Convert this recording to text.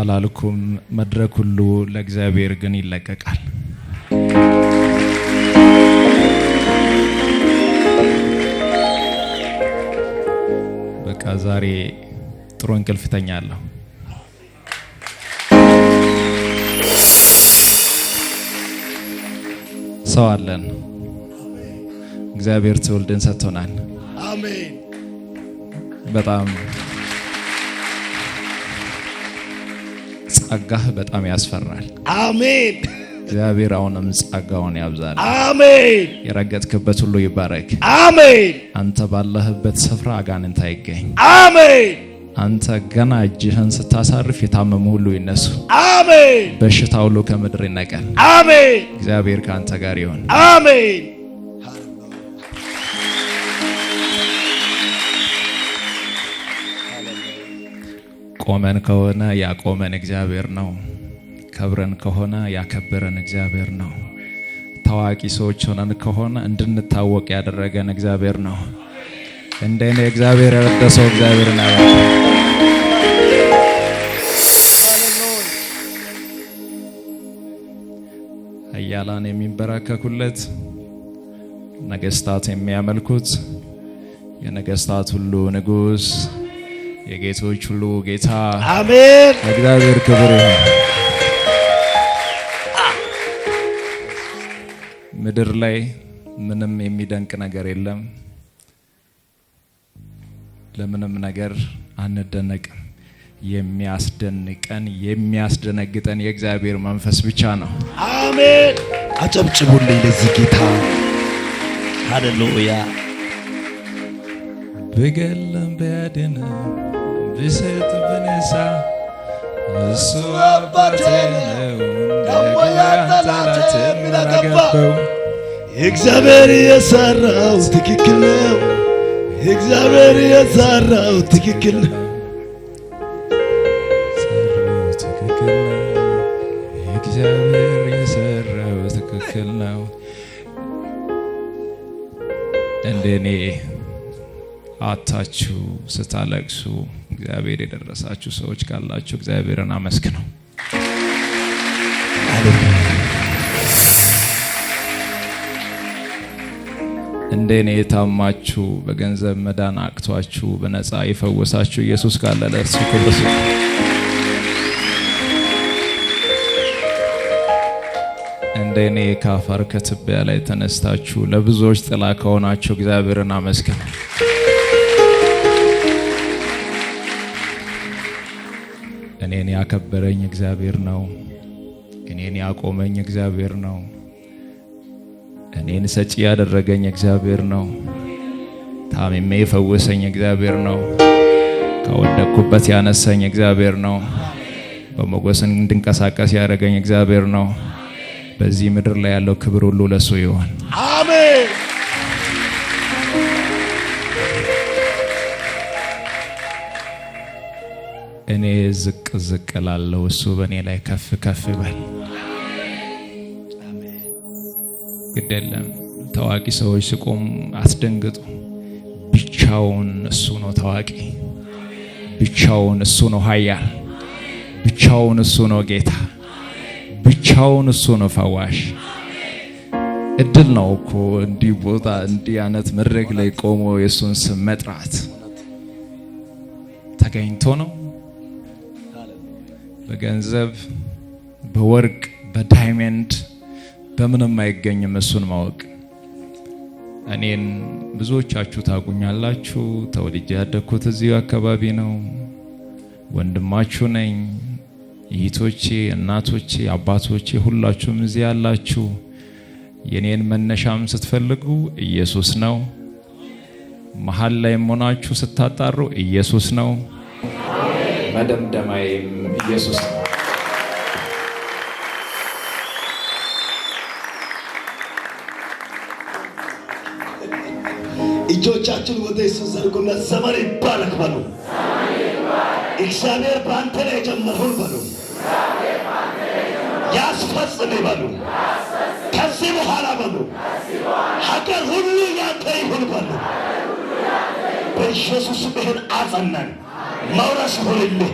አላልኩም። መድረክ ሁሉ ለእግዚአብሔር ግን ይለቀቃል። በቃ ዛሬ ጥሩ እንቅልፍ ተኛለሁ። ሰው አለን። እግዚአብሔር ትውልድን ሰጥቶናል። አሜን። በጣም ጸጋህ በጣም ያስፈራል። አሜን። እግዚአብሔር አሁንም ጸጋውን ያብዛል። አሜን። የረገጥክበት ሁሉ ይባረክ። አሜን። አንተ ባለህበት ስፍራ አጋንንት አይገኝ። አሜን። አንተ ገና እጅህን ስታሳርፍ የታመሙ ሁሉ ይነሱ። አሜን። በሽታ ሁሉ ከምድር ይነቀል። አሜን። እግዚአብሔር ካንተ ጋር ይሁን። አሜን። ቆመን ከሆነ ያቆመን እግዚአብሔር ነው። ከብረን ከሆነ ያከበረን እግዚአብሔር ነው። ታዋቂ ሰዎች ሆነን ከሆነ እንድንታወቅ ያደረገን እግዚአብሔር ነው። እንደኔ እግዚአብሔር ያወደሰው እግዚአብሔርን አባል ኃያላን የሚንበረከኩለት ነገስታት የሚያመልኩት የነገስታት ሁሉ ንጉስ የጌቶች ሁሉ ጌታ አሜን። እግዚአብሔር ክብር ይሁን። ምድር ላይ ምንም የሚደንቅ ነገር የለም። ለምንም ነገር አንደነቅም። የሚያስደንቀን የሚያስደነግጠን የእግዚአብሔር መንፈስ ብቻ ነው። አሜን። አጨብጭቡልኝ ለዚህ ጌታ። ሃሌሉያ። ብገለም ቢያድን ብሰጥ ብነሳ እሱ አባቴ ነው። ደግሞ ያጠላት የሚያገባው እግዚአብሔር የሰራው ትክክል ነው። እግዚአብሔር የሰራው ትክክል ነው። እግዚአብሔር የሰራው ትክክል ነው። እንደኔ አታችሁ ስታለቅሱ እግዚአብሔር የደረሳችሁ ሰዎች ካላችሁ እግዚአብሔርን አመስግኑ። እንደኔ የታማችሁ በገንዘብ መዳን አቅቷችሁ በነፃ የፈወሳችሁ ኢየሱስ ካለ ለእርሱ ክብር ስጡ። እንደኔ ከአፈር ከትቢያ ላይ ተነስታችሁ ለብዙዎች ጥላ ከሆናችሁ እግዚአብሔርን አመስግኑ። እኔን ያከበረኝ እግዚአብሔር ነው። እኔን ያቆመኝ እግዚአብሔር ነው። እኔን ሰጪ ያደረገኝ እግዚአብሔር ነው። ታምሜ የፈወሰኝ እግዚአብሔር ነው። ከወደቅኩበት ያነሳኝ እግዚአብሔር ነው። በሞገስ እንድንቀሳቀስ ያደረገኝ እግዚአብሔር ነው። በዚህ ምድር ላይ ያለው ክብር ሁሉ ለሱ ይሁን። አሜን። እኔ ዝቅ ዝቅ ላለው እሱ በእኔ ላይ ከፍ ከፍ ይበል። ግዴለም ታዋቂ ሰዎች ሲቆሙ አስደንግጡ። ብቻውን እሱ ነው ታዋቂ። ብቻውን እሱ ነው ኃያል። ብቻውን እሱ ነው ጌታ። ብቻውን እሱ ነው ፈዋሽ። እድል ነው እኮ እንዲህ ቦታ እንዲህ አይነት መድረክ ላይ ቆሞ የሱን ስም መጥራት ተገኝቶ ነው። በገንዘብ በወርቅ በዳይመንድ በምንም አይገኝም እሱን ማወቅ። እኔን ብዙዎቻችሁ ታውቁኛላችሁ። ተወልጄ ያደግኩት እዚሁ አካባቢ ነው። ወንድማችሁ ነኝ። እህቶቼ፣ እናቶቼ፣ አባቶቼ ሁላችሁም እዚህ ያላችሁ የኔን መነሻም ስትፈልጉ ኢየሱስ ነው። መሃል ላይ ሆናችሁ ስታጣሩ ኢየሱስ ነው። መደምደማዬም ኢየሱስ ነው። እጆቻችሁን ወደ ኢየሱስ ዘርጉና ዘመን ይባረክ በሉ። እግዚአብሔር በአንተ ላይ የጀመረውን በሉ ያስፈጽም በሉ። ከዚህ በኋላ በሉ ሀገር ሁሉ ያንተ ይሁን በሉ። በኢየሱስ ይህን አጸናን። መውረስ ይሁንልህ።